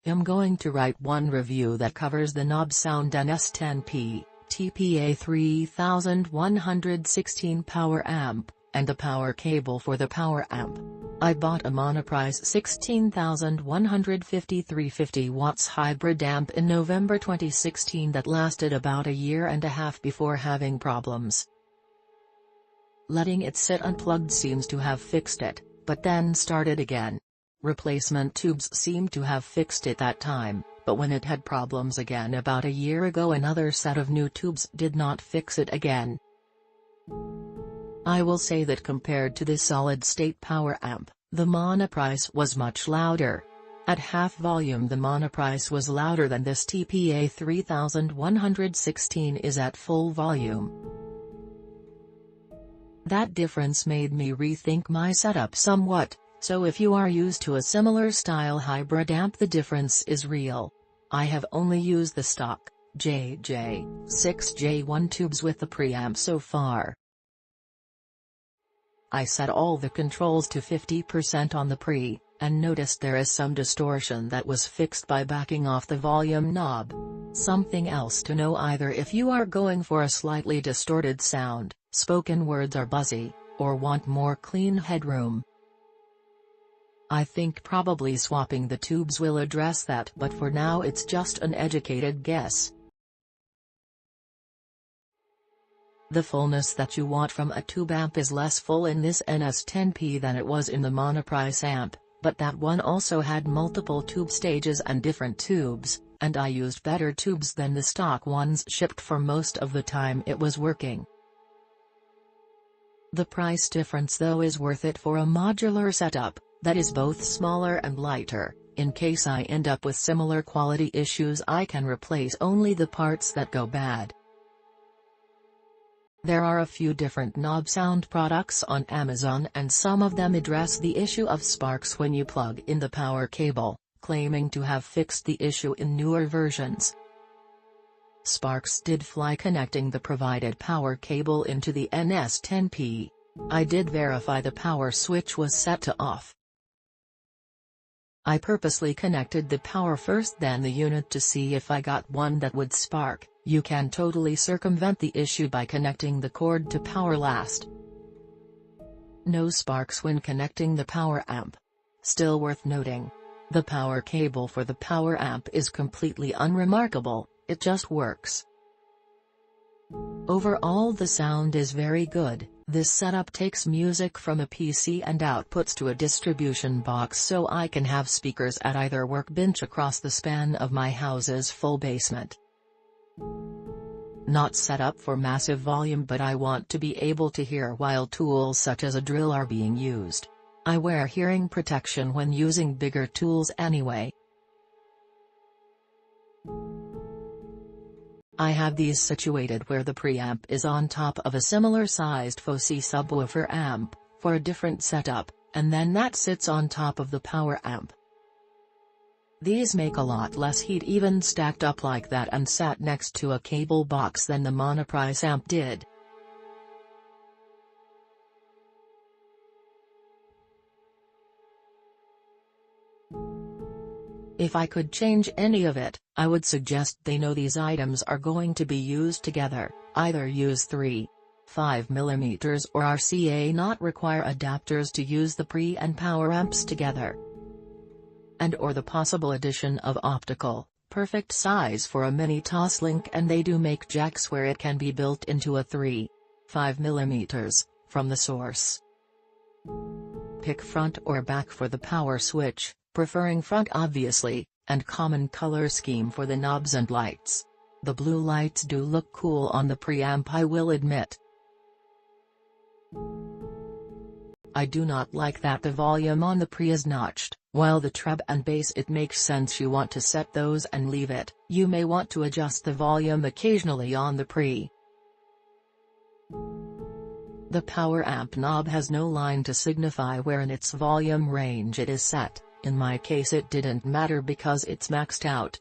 I'm going to write one review that covers the Nobsound NS10P, TPA3116 power amp, and the power cable for the power amp. I bought a monoprice 16150 350 watts hybrid amp in November 2016 that lasted about a year and a half before having problems. Letting it sit unplugged seems to have fixed it, but then started again. Replacement tubes seemed to have fixed it that time, but when it had problems again about a year ago another set of new tubes did not fix it again. I will say that compared to the solid-state power amp, the monoprice was much louder. At half volume the monoprice was louder than this TPA3116 is at full volume. That difference made me rethink my setup somewhat, so if you are used to a similar style hybrid amp the difference is real. I have only used the stock JJ6J1 tubes with the preamp so far. I set all the controls to 50% on the pre, and noticed there is some distortion that was fixed by backing off the volume knob. Something else to know: either if you are going for a slightly distorted sound, spoken words are buzzy, or want more clean headroom. I think probably swapping the tubes will address that, but for now it's just an educated guess. The fullness that you want from a tube amp is less full in this NS10P than it was in the monoprice amp, but that one also had multiple tube stages and different tubes, and I used better tubes than the stock ones shipped for most of the time it was working. The price difference though is worth it for a modular setup that is both smaller and lighter. In case I end up with similar quality issues I can replace only the parts that go bad. There are a few different Nobsound products on Amazon and some of them address the issue of sparks when you plug in the power cable, claiming to have fixed the issue in newer versions. Sparks did fly connecting the provided power cable into the NS10P. I did verify the power switch was set to off. I purposely connected the power first then the unit to see if I got one that would spark. You can totally circumvent the issue by connecting the cord to power last. No sparks when connecting the power amp. Still worth noting. The power cable for the power amp is completely unremarkable, it just works. Overall the sound is very good. This setup takes music from a PC and outputs to a distribution box so I can have speakers at either workbench across the span of my house's full basement. Not set up for massive volume, but I want to be able to hear while tools such as a drill are being used. I wear hearing protection when using bigger tools anyway. I have these situated where the preamp is on top of a similar sized Fosse subwoofer amp, for a different setup, and then that sits on top of the power amp. These make a lot less heat even stacked up like that and sat next to a cable box than the monoprice amp did. If I could change any of it, I would suggest they know these items are going to be used together, either use 3.5mm or RCA, not require adapters to use the pre and power amps together. And or the possible addition of optical, perfect size for a mini Toslink, and they do make jacks where it can be built into a 3.5mm, from the source. Pick front or back for the power switch, preferring front obviously, and common color scheme for the knobs and lights. The blue lights do look cool on the preamp, I will admit. I do not like that the volume on the pre is notched, while the treb and bass it makes sense you want to set those and leave it. You may want to adjust the volume occasionally on the pre. The power amp knob has no line to signify where in its volume range it is set. In my case it didn't matter because it's maxed out.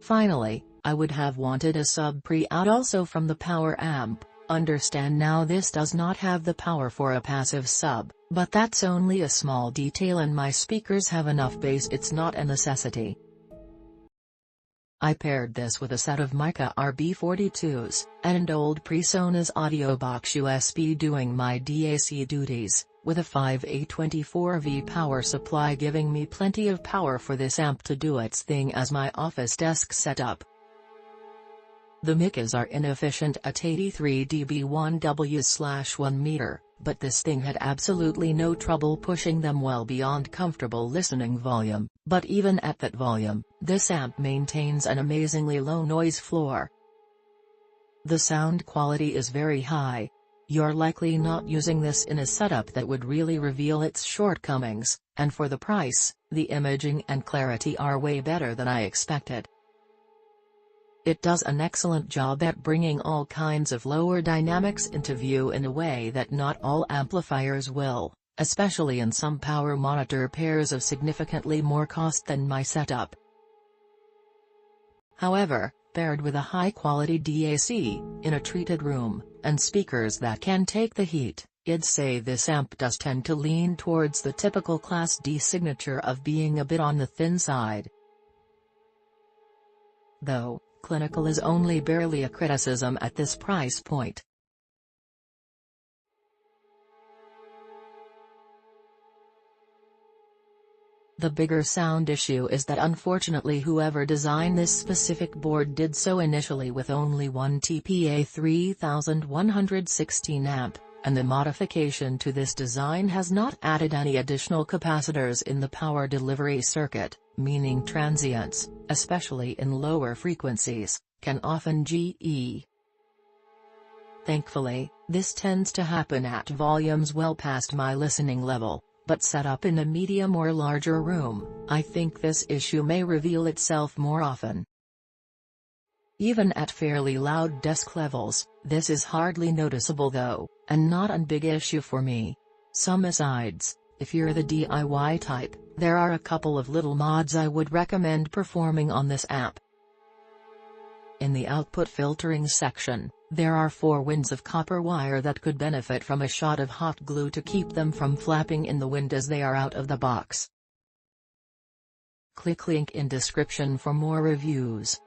Finally, I would have wanted a sub pre-out also from the power amp, Understand now, this does not have the power for a passive sub, but that's only a small detail, and my speakers have enough bass, it's not a necessity. I paired this with a set of mica RB42s, and old PreSonus audio box USB doing my DAC duties, with a 5A24V power supply giving me plenty of power for this amp to do its thing as my office desk setup. The micas are inefficient at 83 dB 1W/1 meter, but this thing had absolutely no trouble pushing them well beyond comfortable listening volume, but even at that volume, this amp maintains an amazingly low noise floor. The sound quality is very high. You're likely not using this in a setup that would really reveal its shortcomings, and for the price, the imaging and clarity are way better than I expected. It does an excellent job at bringing all kinds of lower dynamics into view in a way that not all amplifiers will, especially in some power monitor pairs of significantly more cost than my setup. However, paired with a high-quality DAC, in a treated room, and speakers that can take the heat, I'd say this amp does tend to lean towards the typical Class D signature of being a bit on the thin side. Though, clinical is only barely a criticism at this price point. The bigger sound issue is that unfortunately whoever designed this specific board did so initially with only one TPA3116 amp, and the modification to this design has not added any additional capacitors in the power delivery circuit, meaning transients, especially in lower frequencies, can often GE. Thankfully, this tends to happen at volumes well past my listening level, but set up in a medium or larger room, I think this issue may reveal itself more often. Even at fairly loud desk levels, this is hardly noticeable though, and not a big issue for me. Some asides, if you're the DIY type, there are a couple of little mods I would recommend performing on this amp. In the output filtering section, there are 4 winds of copper wire that could benefit from a shot of hot glue to keep them from flapping in the wind as they are out of the box. Click link in description for more reviews.